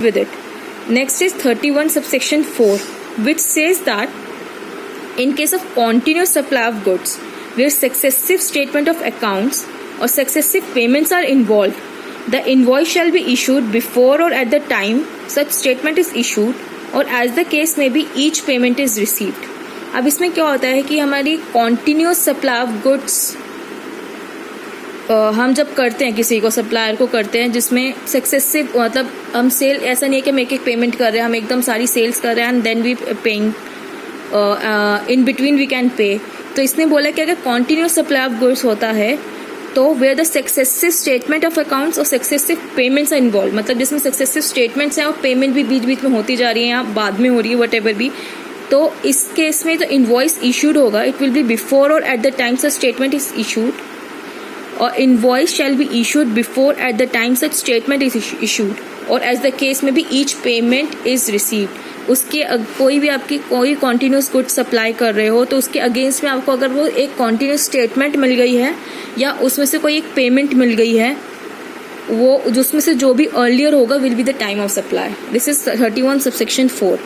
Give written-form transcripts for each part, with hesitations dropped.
with it. Next is 31 subsection 4, which says that in case of continuous supply of goods where successive statement of accounts or successive payments are involved, the invoice shall be issued before or at the time such statement is issued or as the case may be each payment is received. अब इसमें क्या होता है कि हमारी continuous supply of goods हम जब करते हैं, किसी को सप्लायर को करते हैं, जिसमें सक्सेसिव मतलब हम सेल, ऐसा नहीं है कि हम एक एक पेमेंट कर रहे हैं, हम एकदम सारी सेल्स कर रहे हैं and then we paying in between we can pay. तो इसने बोला कि अगर कॉन्टिन्यूस सप्लाई ऑफ गुड्स होता है तो where the successive statement of accounts और सक्सेसिव पेमेंट्स आर इन्वॉल्व, मतलब जिसमें सक्सेसिव स्टेटमेंट्स हैं और पेमेंट भी बीच बीच में होती जा रही है या बाद में हो रही है, वट एवर भी, तो इस केस में जो इन्वॉइस इशूड होगा it will be before or at the time such statement is issued, और invoice shall be issued before at the time such statement is issued और एज द केस में भी ईच पेमेंट इज रिसीव्ड. उसके कोई भी आपकी कोई continuous good supply कर रहे हो तो उसके अगेंस्ट में आपको अगर वो एक कॉन्टिन्यूस स्टेटमेंट मिल गई है या उसमें से कोई एक पेमेंट मिल गई है, वो जिसमें से जो भी अर्लियर होगा will be the time of supply. This is 31 subsection 4.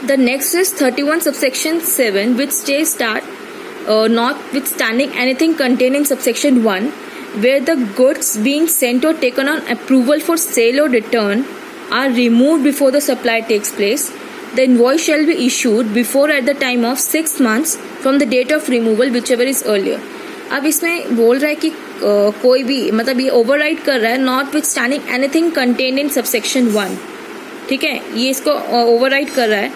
The next is 31 subsection 7, which states that notwithstanding anything contained in subsection 1, where the goods being sent or taken on approval for sale or return are removed before the supply takes place, the invoice shall be issued before at the time of 6 months from the date of removal, whichever is earlier. अब इसमें बोल रहा है कि कोई भी, मतलब ये ओवरराइड कर रहा है notwithstanding anything contained in subsection 1, ठीक है, ये इसको ओवरराइड कर रहा है.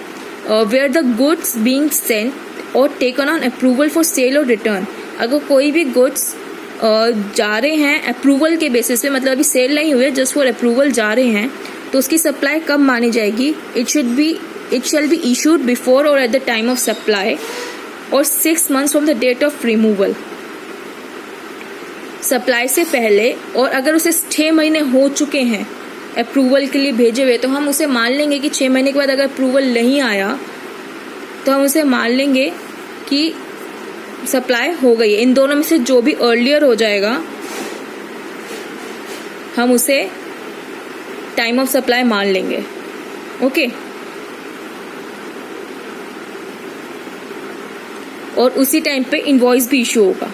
Where the goods being sent or taken on approval for sale or return, अगर कोई भी गुड्स जा रहे हैं अप्रूवल के बेसिस पे, मतलब अभी सेल नहीं हुए, जस्ट फॉर अप्रूवल जा रहे हैं, तो उसकी सप्लाई कब मानी जाएगी? It shall be issued before or at the time of supply और 6 months from the date of removal, supply से पहले. और अगर उसे 6 महीने हो चुके हैं अप्रूवल के लिए भेजे हुए, तो हम उसे मान लेंगे कि 6 महीने के बाद अगर अप्रूवल नहीं आया तो हम उसे मान लेंगे कि सप्लाई हो गई है. इन दोनों में से जो भी अर्लियर हो जाएगा हम उसे टाइम ऑफ सप्लाई मान लेंगे. ओके, और उसी टाइम पे इनवॉइस भी इशू होगा.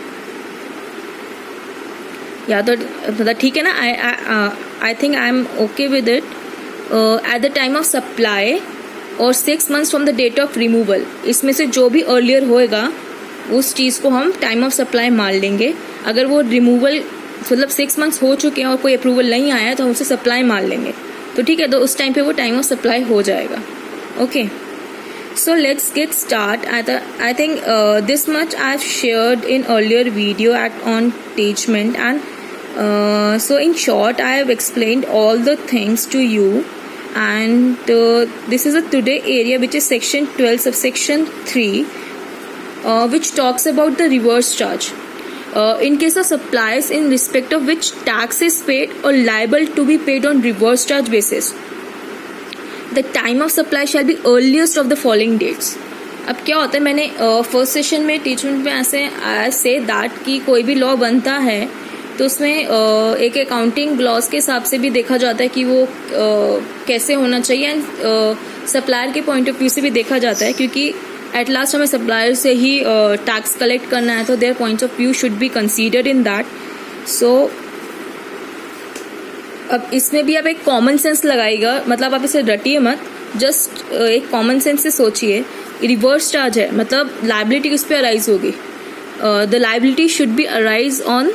या तो मतलब ठीक है ना, I think I am okay with it. At the time of supply और 6 months from the date of removal, इसमें से जो भी अर्लियर होएगा उस चीज़ को हम टाइम ऑफ सप्लाई मान लेंगे. अगर वो रिमूवल मतलब 6 months हो चुके हैं और कोई अप्रूवल नहीं आया तो हम उसे सप्लाई मान लेंगे. तो ठीक है, तो उस टाइम पे वो टाइम ऑफ सप्लाई हो जाएगा. Okay, so let's get start. I think this much I've shared in earlier video on attachment, and so in short I have explained all the things to you, and this is a today area which is section 12 subsection 3, which talks about the reverse charge. In case of suppliers in respect of which tax is paid or liable to be paid on reverse charge basis, the time of supply shall be earliest of the following dates. अब क्या होता है, मैंने first session में Teachmint में ऐसे say that कि कोई भी लॉ बनता है तो उसमें एक अकाउंटिंग लॉज के हिसाब से भी देखा जाता है कि वो कैसे होना चाहिए, एंड सप्लायर के पॉइंट ऑफ व्यू से भी देखा जाता है, क्योंकि एट लास्ट हमें सप्लायर से ही टैक्स कलेक्ट करना है, तो their point of view should be considered in that. So अब इसमें भी आप एक कॉमन सेंस लगाइएगा, मतलब आप इसे रटिए मत, जस्ट एक कॉमन सेंस से सोचिए. रिवर्स चार्ज है मतलब लाइबिलिटी किस पे अराइज होगी? The liability should be arise on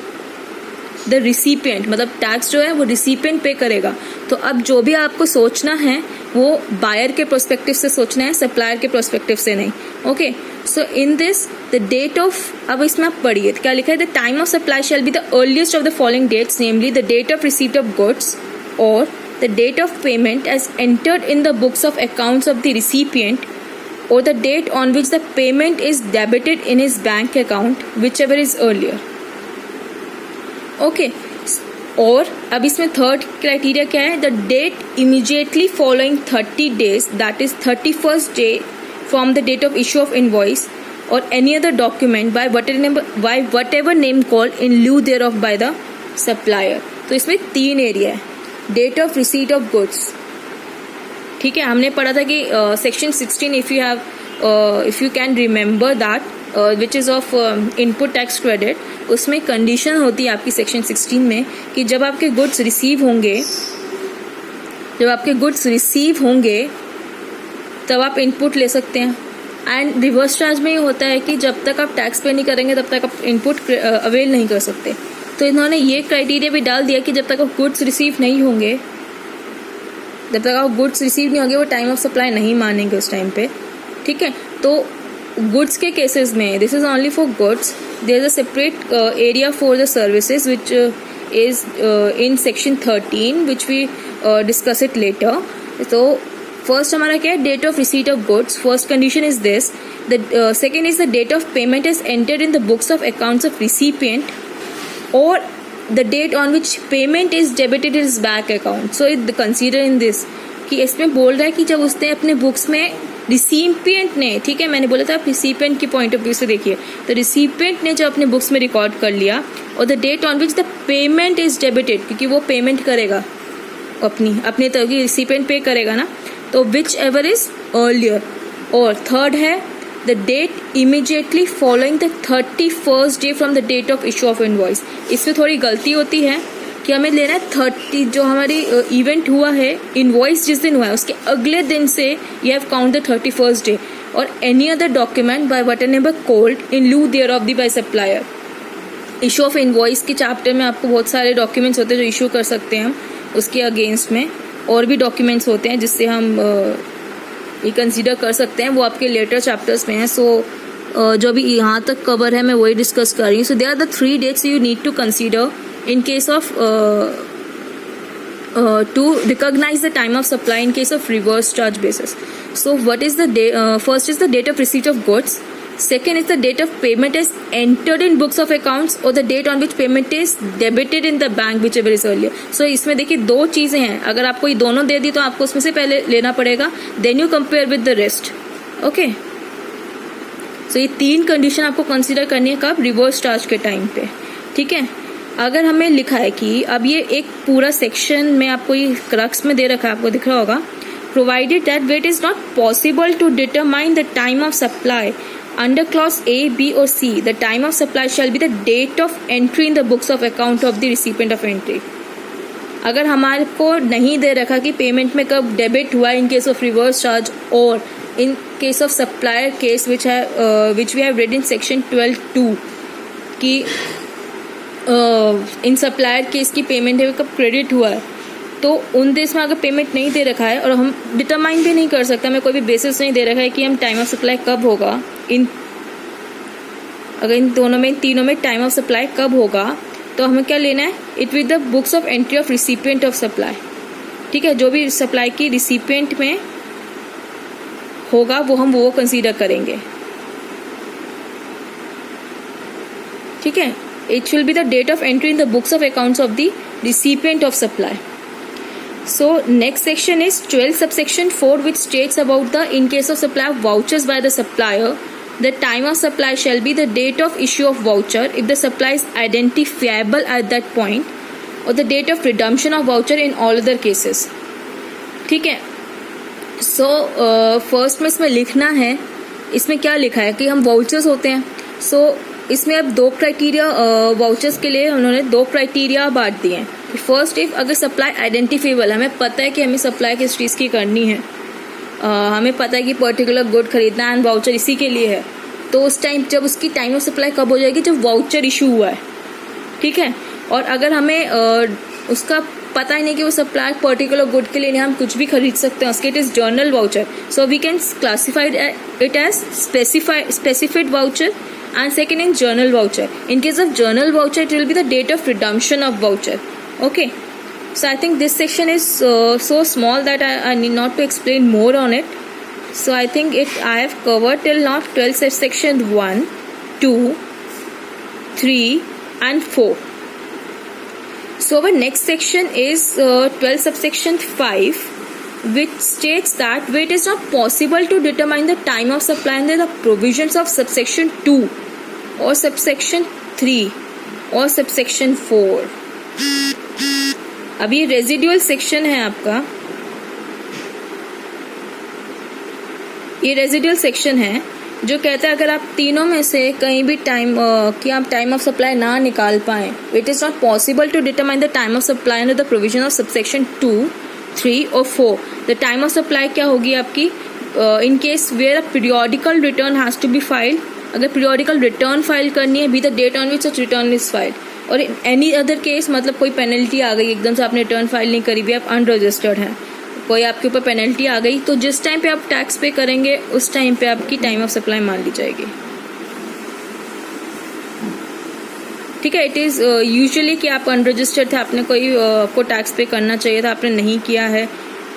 the recipient, मतलब टैक्स जो है वो रिसिपिएंट पे करेगा. तो अब जो भी आपको सोचना है वो बायर के प्रोस्पेक्टिव से सोचना है, सप्लायर के प्रोस्पेक्टिव से नहीं. Okay, so in this the date of, अब इसमें आप पढ़िए क्या लिखा है, the time of supply shall be the earliest of the following dates, namely the date of receipt of goods or the date of payment as entered in the books of accounts of the recipient or the date on which the payment is debited in his bank account, whichever is earlier. Okay, और अब इसमें third criteria क्या है, the date immediately following 30 days, that is 31st day from the date of issue of invoice or any other document by whatever name called in lieu thereof by the supplier. तो इसमें 3 area है. Date of receipt of goods. ठीक है, हमने पढ़ा था कि section 16 if you can remember that which is of input tax credit, उसमें कंडीशन होती है आपकी सेक्शन 16 में कि जब आपके गुड्स रिसीव होंगे तब आप इनपुट ले सकते हैं। एंड रिवर्स चार्ज में ये होता है कि जब तक आप टैक्स पे नहीं करेंगे तब तक आप इनपुट अवेल नहीं कर सकते। तो इन्होंने ये क्राइटेरिया भी डाल दिया कि जब तक आप गुड्स रिसीव नहीं होंगे वो टाइम ऑफ सप्लाई नहीं मानेंगे उस टाइम पे। ठीक है, तो गुड्स के केसेस में this is only for goods, there is a separate area for the services which is in section 13 which we discuss it later. तो फर्स्ट हमारा क्या है, date of receipt of goods. First condition is this, the second is the date of payment is entered in the books of accounts of recipient और the date on which payment is debited is bank account. So it consider in this कि इसमें बोल रहा है कि जब उसने अपने बुक्स में रिसिपिएंट ने, ठीक है, मैंने बोला था आप रिसिपिएंट की पॉइंट ऑफ व्यू से देखिए, तो रिसिपिएंट ने जब अपने बुक्स में रिकॉर्ड कर लिया और the date on which the payment is debited, क्योंकि वो पेमेंट करेगा अपने तरफ की, रिसिपिएंट पे करेगा ना, तो विच एवर इज अर्लियर। और थर्ड है the date immediately following the 31st day from the date of issue of invoice। इसमें थोड़ी गलती होती है कि हमें लेना है 30, जो हमारी इवेंट हुआ है, इनवॉइस जिस दिन हुआ है उसके अगले दिन से you have count the 31st day और any other document by whatever called in lieu thereof by supplier। Issue of invoice के चैप्टर में आपको बहुत सारे डॉक्यूमेंट्स होते हैं जो इशू कर सकते हैं हम उसके अगेंस्ट में, और भी डॉक्यूमेंट्स होते हैं जिससे हम ये कंसीडर कर सकते हैं, वो आपके लेटर चैप्टर्स में है। सो जो अभी यहाँ तक कवर है मैं वही डिस्कस कर रही हूँ। So there are the 3 dates you need to consider in case of to recognise the time of supply in case of reverse charge basis. So what is the first is the date of receipt of goods, second is the date of payment is entered in books of accounts or the date on which payment is debited in the bank whichever is earlier। so इसमें देखिए 2 चीजें हैं, अगर आपको ये दोनों दे दी तो आपको उसमें से पहले लेना पड़ेगा, then you compare with the rest। okay, so ये 3 कंडीशन आपको कंसीडर करनी है कब, रिवर्स चार्ज के टाइम पे। ठीक है, अगर हमें लिखा है कि अब ये एक पूरा सेक्शन में आपको ये क्रक्स में दे रखा है, आपको दिख रहा होगा, provided that it is not possible to determine the time of supply under clause A, B or C, the time of supply shall be the date of entry in the books of account of the recipient of entry। अगर हमारे को नहीं दे रखा कि payment में कब debit हुआ in case of reverse charge और in case of supplier case which we have read in section 12(2) कि इन सप्लायर केस की पेमेंट है कब क्रेडिट हुआ है, तो उन देश में अगर पेमेंट नहीं दे रखा है और हम डिटरमाइन भी नहीं कर सकते, हमें कोई भी बेसिस नहीं दे रखा है कि हम टाइम ऑफ सप्लाई कब होगा, अगर इन दोनों में, इन तीनों में टाइम ऑफ सप्लाई कब होगा, तो हमें क्या लेना है, it with the books of entry of recipient of supply. ठीक है, जो भी सप्लाई की रिसिपिएंट में होगा वो कंसीडर करेंगे। ठीक है, it will be the date of entry in the books of accounts of the recipient of supply. So next section is 12 subsection 4 which states about the in case of supply of vouchers by the supplier, the time of supply shall be the date of issue of voucher if the supply is identifiable at that point or the date of redemption of voucher in all other cases। ठीक है, so first में इसमें लिखना है, इसमें क्या लिखा है कि हम वाउचर्स होते हैं। so इसमें अब 2 क्राइटेरिया वाउचर्स के लिए उन्होंने 2 क्राइटेरिया बांट दिए हैं। फर्स्ट, इफ अगर सप्लाई आइडेंटिफेबल, हमें पता है कि हमें सप्लाई किस चीज़ की करनी है, हमें पता है कि पर्टिकुलर गुड खरीदना है एंड वाउचर इसी के लिए है, तो उस टाइम जब उसकी टाइम ऑफ सप्लाई कब हो जाएगी, जब वाउचर इशू हुआ है। ठीक है, और अगर हमें उसका पता ही नहीं कि वो सप्लाई पर्टिकुलर गुड के लिए नहीं, हम कुछ भी खरीद सकते हैं, उसके it is journal voucher, so we can classified it as specified voucher and second in journal voucher. In case of journal voucher, it will be the date of redemption of voucher। okay, so I think this section is so small that I need not to explain more on it। so I think I have covered till now 12 subsection 1, 2, 3 and 4। so our next section is 12 subsection 5 which states that where it is not possible to determine the time of supply under the provisions of subsection 2 or subsection 3 or subsection 4। अब ये residual section है आपका, ये residual section है जो कहता है अगर आप तीनों में से कहीं भी टाइम कि आप टाइम ऑफ सप्लाई ना निकाल पाए, it is not possible to determine the time of supply under the provision of subsection 2, 3 और 4। द टाइम ऑफ सप्लाई क्या होगी आपकी, in case where a periodical return has to be filed, अगर periodical return file करनी है be the date on which such return is filed, और any other case मतलब कोई पेनल्टी आ गई एकदम से आपने रिटर्न फाइल नहीं करी भी, आप अनरजिस्टर्ड हैं, कोई आपके ऊपर पेनल्टी आ गई, तो जिस टाइम पे आप टैक्स पे करेंगे उस टाइम पे आपकी टाइम ऑफ सप्लाई मान ली जाएगी। ठीक है, इट इज़ यूजुअली कि आप अनरजिस्टर्ड थे, आपने कोई को टैक्स पे करना चाहिए था, आपने नहीं किया है,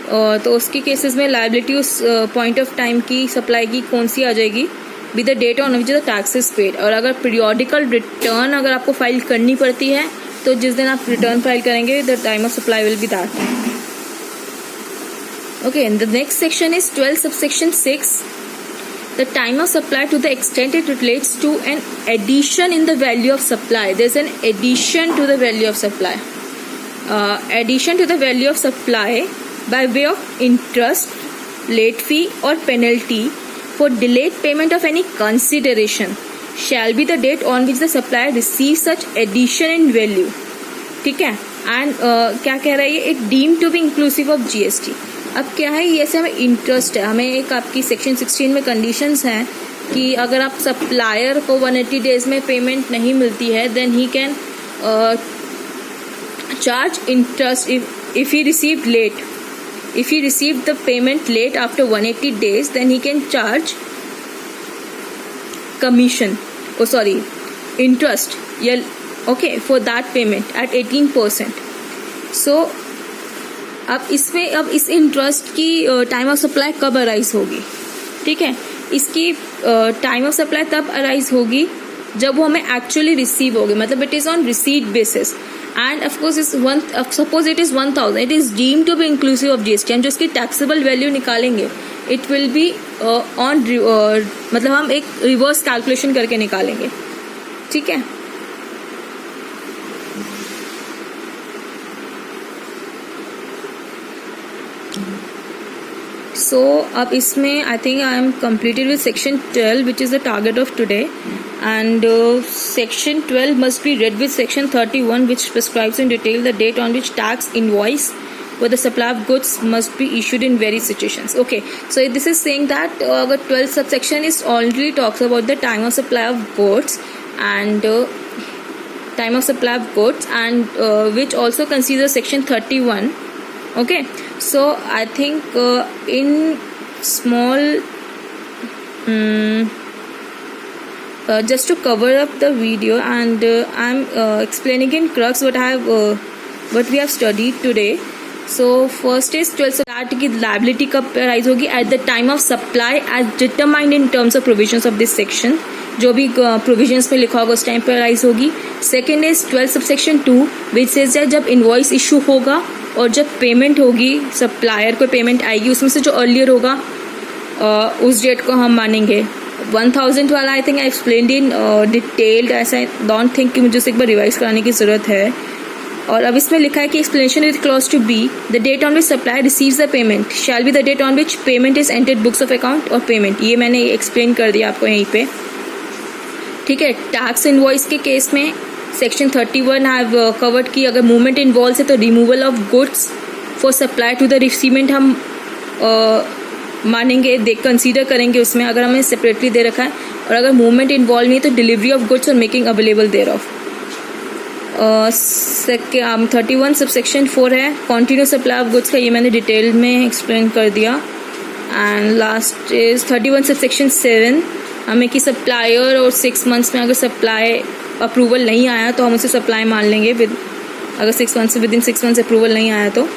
तो उसकी केसेस में लायबिलिटी उस पॉइंट ऑफ टाइम की सप्लाई की कौन सी आ जाएगी, with the date on which the tax is paid. और अगर पीरियोडिकल रिटर्न अगर आपको फाइल करनी पड़ती है तो जिस दिन आप रिटर्न फाइल करेंगे the time of supply will be that. Okay, and the next section is 12 subsection 6. The time of supply to the extent it relates to an addition in the value of supply. There's an addition to the value of supply. Addition to the value of supply by way of interest, late fee or penalty for delayed payment of any consideration shall be the date on which the supplier receives such addition in value. ठीक है, and क्या कह रहा है ये, it deemed to be inclusive of GST. अब क्या है, ये ऐसे हमें इंटरेस्ट है, हमें एक आपकी सेक्शन 16 में कंडीशंस हैं कि अगर आप सप्लायर को 180 डेज में पेमेंट नहीं मिलती है then he can charge interest if he receive late, if he receive the payment late after 180 days then he can charge commission interest okay for that payment at 18%। So अब इस interest की time of supply कब arise होगी, ठीक है, इसकी time of supply तब arise होगी जब वो हमें एक्चुअली रिसीव होगी, मतलब it is on receipt basis and of course suppose it is 1000, it is deemed to be inclusive of GST. हम जो इसकी टैक्सेबल वैल्यू निकालेंगे इट विल बी ऑन मतलब हम एक रिवर्स कैलकुलेशन करके निकालेंगे, ठीक है। सो अब इसमें आई think I M completed with section 12 which is the target of today, and section 12 must be read with section 31 which prescribes in detail the date on which tax invoice for the supply of goods must be issued in various situations. Okay, so this is saying that 12 subsection is already talks about the time of supply of goods and time of supply of goods and which also considers section 31. Okay, so I think in small just to cover up the video and I'm explaining in crux what we have studied today. So first is 12 start की liability कब arise होगी, at the time of supply as determined in terms of provisions of this section, जो भी provisions में लिखा होगा उस time पर arise होगी। Second is 12 subsection 2 which says that जब invoice issue होगा और जब पेमेंट होगी सप्लायर को पेमेंट आएगी उसमें से जो अर्लियर होगा उस डेट को हम मानेंगे। 1000 वाला आई थिंक आई एक्सप्लेन्ड इन डिटेल्ड, ऐसा डोंट थिंक कि मुझे उसे एक बार रिवाइज कराने की ज़रूरत है। और अब इसमें लिखा है कि explanation with clause two be the date on which supplier receives the payment shall be the date on which payment is entered books of account और पेमेंट, ये मैंने एक्सप्लेन कर दिया आपको यहीं पे, ठीक है। टैक्स इनवॉइस के केस में सेक्शन 31 हैव कवर्ड की अगर मूवमेंट इन्वॉल्व है तो removal of goods for supply to the recipient हम मानेंगे, कंसीडर करेंगे उसमें अगर हमें सेपरेटली दे रखा है, और अगर मूवमेंट इन्वॉल्व नहीं है तो डिलीवरी ऑफ गुड्स और making available there of. 31 subsection 4 है कॉन्टिन्यूस सप्लाई ऑफ गुड्स का, ये मैंने डिटेल में एक्सप्लेन कर दिया। एंड लास्ट इज 31 सबसेक्शन 7 हमें कि सप्लायर और 6 मंथ्स में अगर सप्लाई अप्रूवल नहीं आया तो हम उसे सप्लाई मान लेंगे अगर 6 months within 6 months approval नहीं आया तो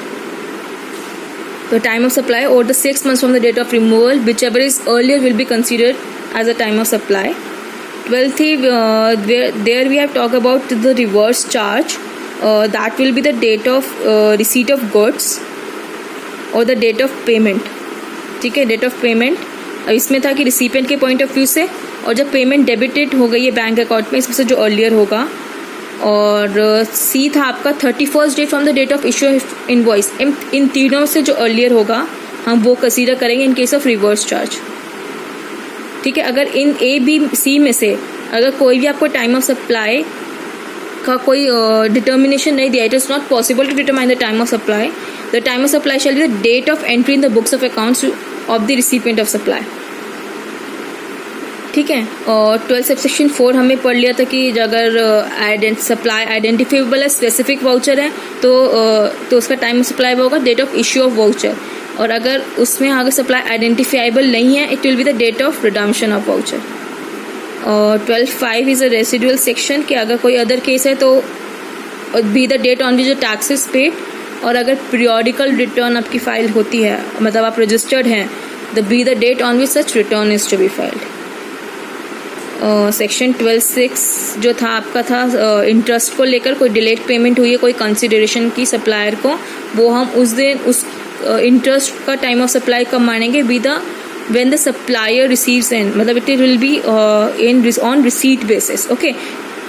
टाइम ऑफ सप्लाई और the 6 months from the date of removal whichever is earlier will be considered as a time of supply. 12th there we have talked about the reverse charge, that will be the date of receipt of goods or the date of payment, ठीक है, date of payment. अब इसमें था कि recipient के point of view से, और जब पेमेंट डेबिटेड हो गई है बैंक अकाउंट में इसमें से जो अर्लियर होगा और सी था आपका 31st day from the date of issue of invoice. इन तीनों से जो अर्लियर होगा हम वो कंसीडर करेंगे in case of reverse charge. ठीक है, अगर इन ए बी सी में से अगर कोई भी आपको टाइम ऑफ सप्लाई का कोई डिटर्मिनेशन नहीं दिया, it is not possible to determine the time of supply, the time of supply shall be the date of entry in the books of accounts of the recipient of supply. ठीक है, और 12 subsection 4 हमने पढ़ लिया था कि अगर supply identifiable है, स्पेसिफिक वाउचर है तो उसका टाइम ऑफ सप्लाई होगा date of issue of voucher, और अगर उसमें अगर सप्लाई आइडेंटिफाइबल नहीं है it will be the date of redemption of voucher. और 12.5 इज अ रेसिडुअल सेक्शन कि अगर कोई अदर केस है तो be the date on which the tax is paid, और अगर पीरियोडिकल रिटर्न आपकी फाइल होती है मतलब आप रजिस्टर्ड हैं the be the date on which such return is to be filed. Section 12.6 जो था आपका था इंटरेस्ट को लेकर, कोई डिलेड पेमेंट हुई है कोई कंसिडरेशन की सप्लायर को, वो हम उस दिन उस इंटरेस्ट का टाइम ऑफ सप्लाई कब मानेंगे, be the when the supplier receives in मतलब it will be on receipt basis, okay,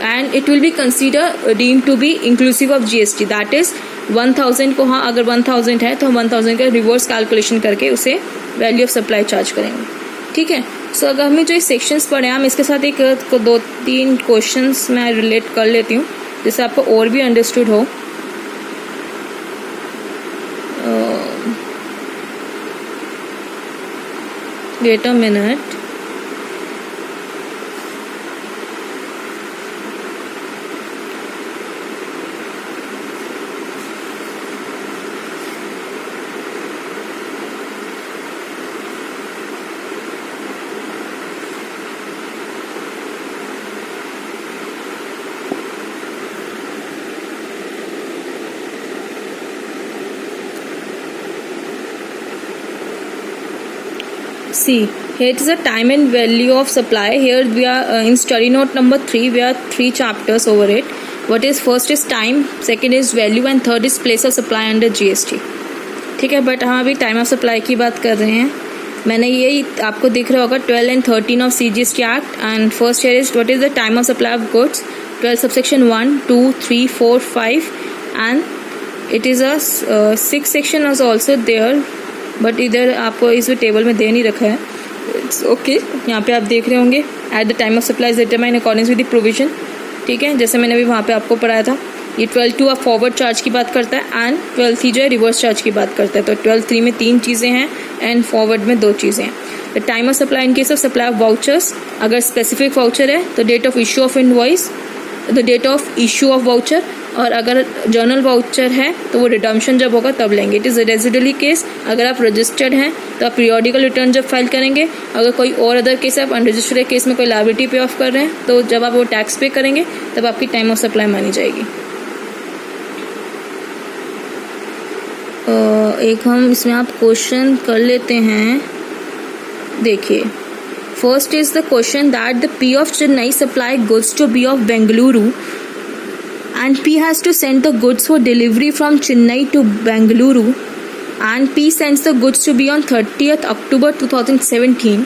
and it will be considered deemed to be inclusive of GST, that is 1000 को, हाँ अगर 1000 है तो हम 1000 का रिवर्स कैलकुलेशन करके उसे वैल्यू ऑफ सप्लाई चार्ज करेंगे। ठीक है, सो अगर हमने जो सेक्शंस पढ़े हम इसके साथ एक 2-3 क्वेश्चंस मैं रिलेट कर लेती हूँ जिससे आपको और भी अंडरस्टूड हो। Wait a minute. See, here it is a time and value of supply. Here we are in study note number 3. We are 3 chapters over it. What is first is time, second is value, and third is place of supply under GST. ठीक है, but हम अभी time of supply की बात कर रहे हैं। मैंने यही आपको दिख रहा होगा 12 and 13 of CGST Act, and first here is what is the time of supply of goods, 12 subsection 1, 2, 3, 4, 5, and it is a 6 section is also there. But इधर आपको इस टेबल में दे नहीं रखा है, इट्स ओके। यहाँ पे आप देख रहे होंगे eight the time of supply is determine in according with the provision. ठीक है, जैसे मैंने भी वहाँ पे आपको पढ़ाया था। ये 12.2 आप फॉरवर्ड चार्ज की बात करता है एंड 12.3 जो है रिवर्स चार्ज की बात करता है। तो 12.3 में 3 चीज़ें हैं एंड फॉरवर्ड में 2 चीज़ें हैं। The time of supply in case of supply of vouchers, अगर स्पेसिफिक वाउचर है तो date of issue of invoice, the date of issue of voucher, और अगर जर्नल वाउचर है तो वो रिडम्पशन जब होगा तब लेंगे। इट इज़ रेजिडुअली केस, अगर आप रजिस्टर्ड हैं तो आप पीरियोडिकल रिटर्न जब फाइल करेंगे, अगर कोई और अदर केस है आप अनरजिस्टर्ड केस में कोई लायबिलिटी पे ऑफ कर रहे हैं तो जब आप वो टैक्स पे करेंगे तब आपकी टाइम ऑफ सप्लाई मानी जाएगी। एक हम इसमें आप क्वेश्चन कर लेते हैं। देखिए, first is the question that the P of Chennai supply goods to B of Bengaluru and P has to send the goods for delivery from Chennai to Bengaluru, and P sends the goods to B on 30th October 2017.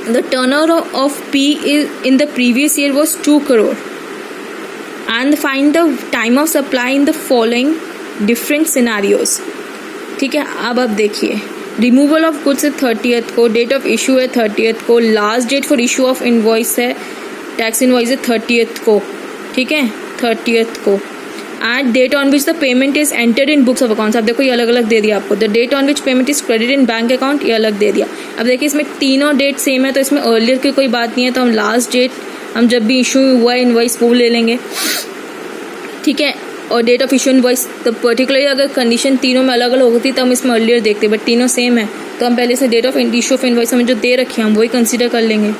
The turnover of P in the previous year was 2 crore, and find the time of supply in the following different scenarios. ठीक है, अब आप देखिए, removal of goods है 30th को, date of issue है 30th को, last date for issue of invoice है, टैक्स इनवॉइस है 30th को। ठीक है, 30th को, and date on which the payment is entered in books of accounts. अब देखो ये अलग अलग दे दिया आपको। The date on which payment is credit in bank account, ये अलग दे दिया। अब देखिए इसमें तीनों डेट सेम है तो इसमें अर्लियर की कोई बात नहीं है, तो हम लास्ट डेट हम जब भी इशू हुआ है इनवॉइस वो ले लेंगे। ठीक है, और डेट ऑफ इशू इनवॉइस तो पर्टिकुलरली अगर कंडीशन तीनों में अलग अलग होती तो हम इसमें अर्लियर देखते, बट तीनों सेम है तो हम पहले से date of issue of invoice हमें जो दे रखी है हम वही कंसीडर कर लेंगे।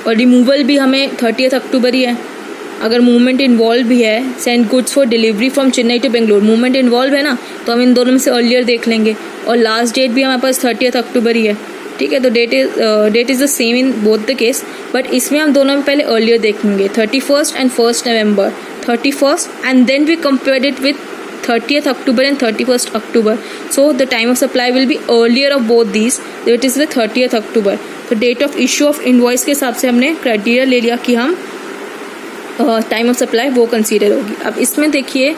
और रिमूवल भी हमें 30th अक्टूबर ही है। अगर मूवमेंट इन्वॉल्व भी है, send goods for delivery from Chennai to Bengaluru, movement involve है ना, तो हम इन दोनों में से अर्लियर देख लेंगे। और लास्ट डेट भी हमारे पास 30th अक्टूबर ही है। ठीक है, तो that is the same in both the case, but इसमें हम दोनों में पहले अर्लियर देखेंगे, 31st and 1st November, 31st, and then we compared it with 30th October and 31st October. So the time of supply will be earlier of both these, so it is the 30th October. तो date of issue of invoice के हिसाब से हमने criteria ले लिया कि हम time of supply वो कंसीडर होगी। अब इसमें देखिए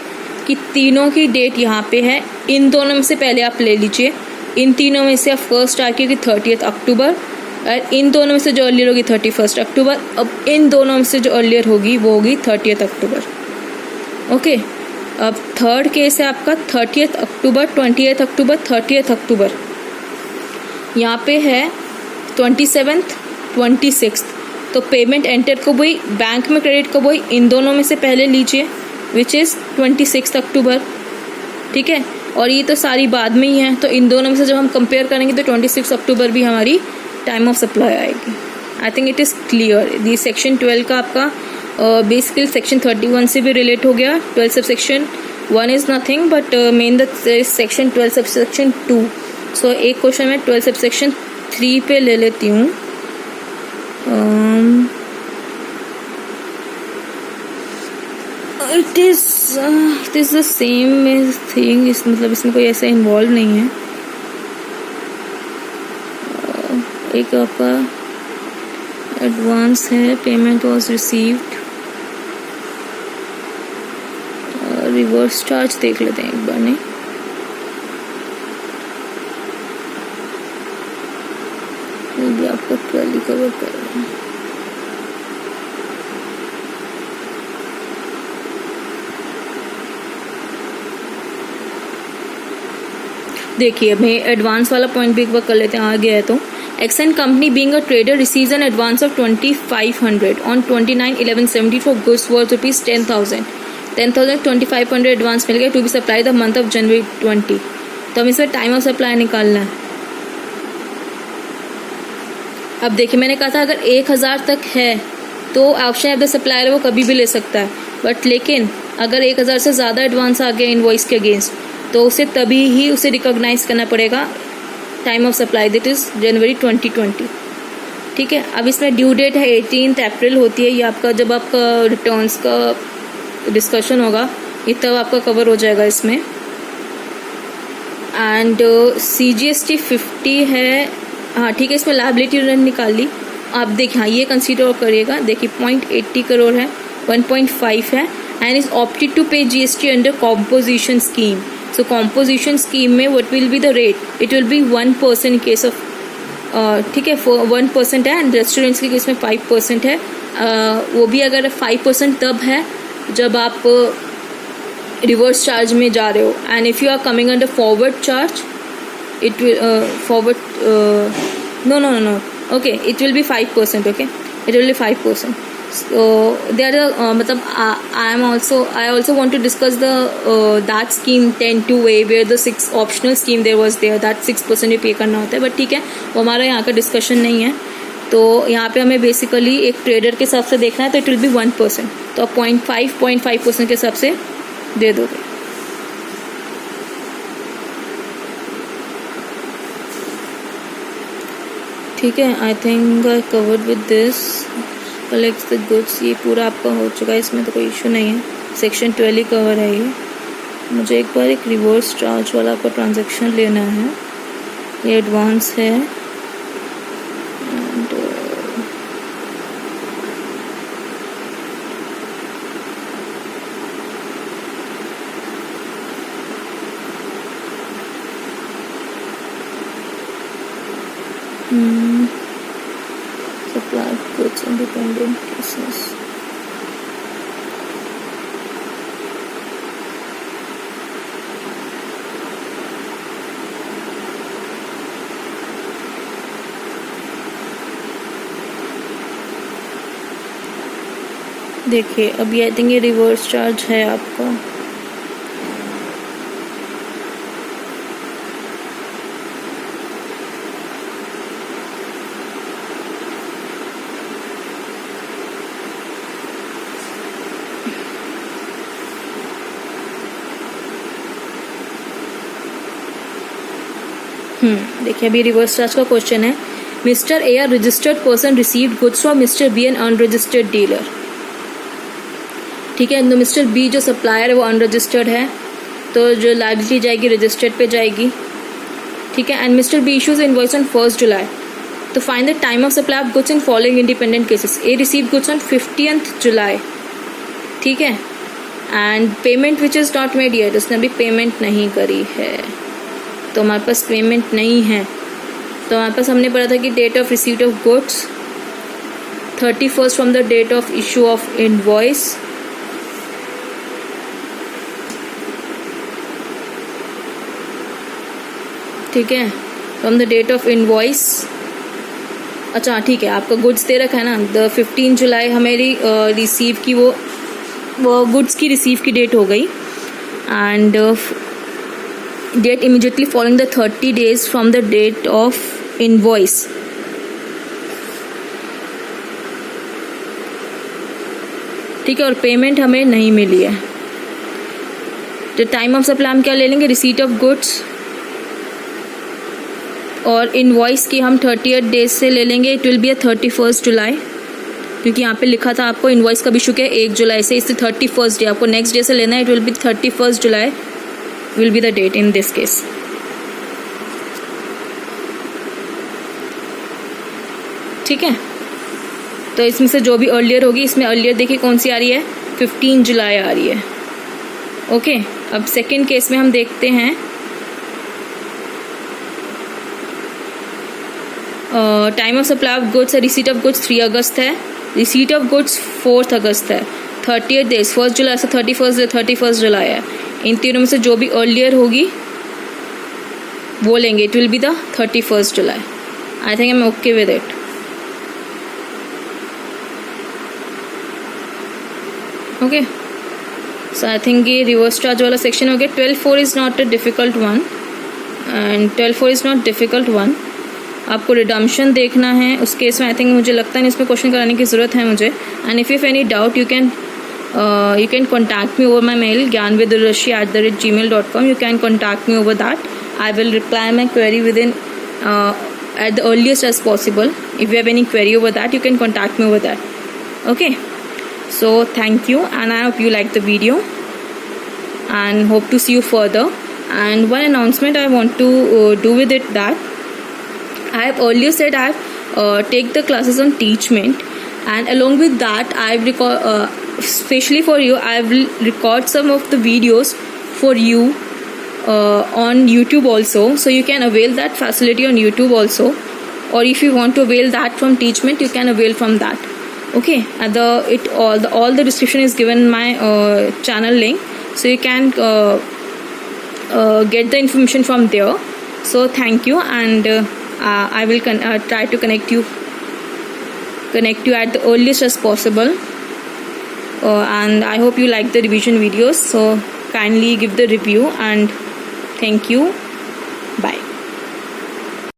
कि तीनों की डेट यहाँ पे है, इन दोनों में से पहले आप ले लीजिए, इन तीनों में से आप फर्स्ट आके कि 30 अक्टूबर, और इन दोनों में से जो अर्लियर होगी 31 अक्टूबर। अब इन दोनों में से जो अर्लियर होगी वो होगी 30 अक्टूबर। ओके, अब थर्ड केस है आपका 30 अक्टूबर, 28 अक्टूबर, 30 अक्टूबर। यहाँ पे है 27th, 26th। तो पेमेंट एंटर को वही, बैंक में क्रेडिट को वही, इन दोनों में से पहले लीजिए विच इज़ 26 अक्टूबर। ठीक है, और ये तो सारी बाद में ही है, तो इन दोनों में से जब हम कंपेयर करेंगे तो 26 अक्टूबर भी हमारी टाइम ऑफ सप्लाई आएगी। I think it is clear. ये सेक्शन 12 का आपका बेसिकली सेक्शन 31 से भी रिलेट हो गया। 12 sub section 1 is nothing but main the section 12 sub section 2। सो एक क्वेश्चन मैं 12 सब सेक्शन 3 पे ले लेती हूँ। It is the same thing, इस मतलब इसमें कोई ऐसा इन्वॉल्व नहीं है। एक आपका एडवांस है, payment was received, reverse charge देख लेते हैं एक बार। नहीं, वो भी आपका 12 कवर करेगा। देखिए मैं एडवांस वाला पॉइंट भी एक बार कर लेते हैं, आ गया है तो। Exxon company being a trader receives an advance of 2500 on 29/11/70 for goods worth ₹10,000। 2500 advance मिल गया to be supply the month of January 20। तो हम इसमें टाइम ऑफ सप्लाई निकालना है। अब देखिए मैंने कहा था अगर 1000 तक है तो ऑप्शन ऑफ द सप्लायर वो कभी भी ले सकता है, बट लेकिन अगर 1000 से ज़्यादा एडवांस आ गया इनवॉइस के अगेंस्ट तो उसे तभी ही उसे रिकॉग्नाइज करना पड़ेगा time of supply, that is जनवरी 2020। ठीक है, अब इसमें ड्यू डेट है 18 अप्रैल होती है। ये आपका जब आपका रिटर्न्स का डिस्कशन होगा ये तब आपका कवर हो जाएगा इसमें। एंड CGST 50 है। हाँ ठीक है, इसमें लायबिलिटी रिटर्न निकाल ली। आप देखिए हाँ ये कंसीडर करिएगा। देखिए 0.80 करोड़ है, 1.5 है एंड इज ऑप्टेड टू पे GST अंडर कॉम्पोजिशन स्कीम। सो कॉम्पोजिशन स्कीम में what will be the rate, it will B 1% in case of, ठीक है 1% है, एंड रेस्टोरेंट्स के केस में 5% है। वो भी अगर 5% तब है जब आप रिवर्स चार्ज में जा रहे हो, and if you are coming under forward charge it will forward no okay, it will be 5%. okay, it will be 5%. So there are matlab I also want to discuss the that scheme 10-2 way where the 6 optional scheme there was there that 6% ही पे करना होता है, but ठीक है वो हमारा यहाँ का डिस्कशन नहीं है। तो यहाँ पे हमें बेसिकली एक ट्रेडर के हिसाब से देखना है, तो इट विल बी 1%। तो आप 0.5% के हिसाब से दे दोगे। ठीक है, आई think I covered with this. Collects the goods, ये पूरा आपका हो चुका है, इसमें तो कोई इशू नहीं है। सेक्शन 12 ही कवर है ये। मुझे एक बार एक रिवर्स चार्ज वाला आपका ट्रांजैक्शन लेना है, ये एडवांस है supply goods independent cases. देखिए अभी आई थिंक ये रिवर्स चार्ज है आपका। देखिए अभी रिवर्स चार्ज का क्वेश्चन है। Mister A are registered person received goods from mister B an unregistered dealer. ठीक है, तो मिस्टर बी जो सप्लायर है वो अनरजिस्टर्ड है, तो जो लायबिलिटी जाएगी रजिस्टर्ड पे जाएगी। ठीक है, and mister B issues invoice on 1 July. तो find the time of supply of goods in following independent cases. A receive goods on 15th July ठीक है। And payment which is not made yet, उसने अभी payment नहीं करी है, तो हमारे पास पेमेंट नहीं है। तो हमारे पास हमने पढ़ा था कि date of receipt of goods 31st from the date of issue of invoice, ठीक है, from the date of invoice. अच्छा ठीक है, आपका गुड्स दे रखा है ना, द 15 जुलाई हमारी रिसीव की वो गुड्स की रिसीव की डेट हो गई। And date immediately following the 30 days from the date of invoice. ठीक है, और पेमेंट हमें नहीं मिली है। तो टाइम ऑफ सप्लाई हम क्या ले लेंगे, रिसीट ऑफ गुड्स, और इनवॉइस की हम 38 days से ले लेंगे। इट विल बी 31st जुलाई, क्योंकि यहाँ पे लिखा था आपको इनवॉइस का भी इशू है 1 जुलाई से, इससे 31st डे आपको नेक्स्ट डे से लेना है। It will be 31st July will be the date in this case. ठीक है, तो इसमें से जो भी अर्लियर होगी, इसमें अर्लियर देखिए कौन सी आ रही है, 15 जुलाई आ रही है। ओके, अब सेकेंड केस में हम देखते हैं time of supply of goods, receipt of goods 3 अगस्त है, रिसीट ऑफ गुड्स 4 अगस्त है, 38 days 1 जुलाई से 31 जुलाई है। इन तीनों में से जो भी अर्लियर होगी वो लेंगे। It will be the 31st July. I think I am okay with it. Okay, so I think ये रिवर्स चार्ज वाला सेक्शन हो गया। 12.4 is not a difficult one, and 12.4 is not difficult one. आपको redemption देखना है, उस case में I think मुझे लगता है इसमें क्वेश्चन कराने की ज़रूरत है मुझे। And if any doubt you can contact me over my mail gyanvidurvashi@gmail.com। You can contact me over that. I will reply my query within at the earliest as possible. If you have any query over that, you can contact me over that. Okay, so thank you, and I hope you like the video and hope to see you further. And one announcement I want to do with it, that I have earlier said I have take the classes on Teachment, and along with that I have especially for you I will record some of the videos for you on YouTube also, so you can avail that facility on YouTube also, or if you want to avail that from Teachment, you can avail from that. Okay, all the description is given in my channel link, so you can get the information from there. So thank you, and I will try to connect you at the earliest as possible, and I hope you like the revision videos, so kindly give the review, and thank you.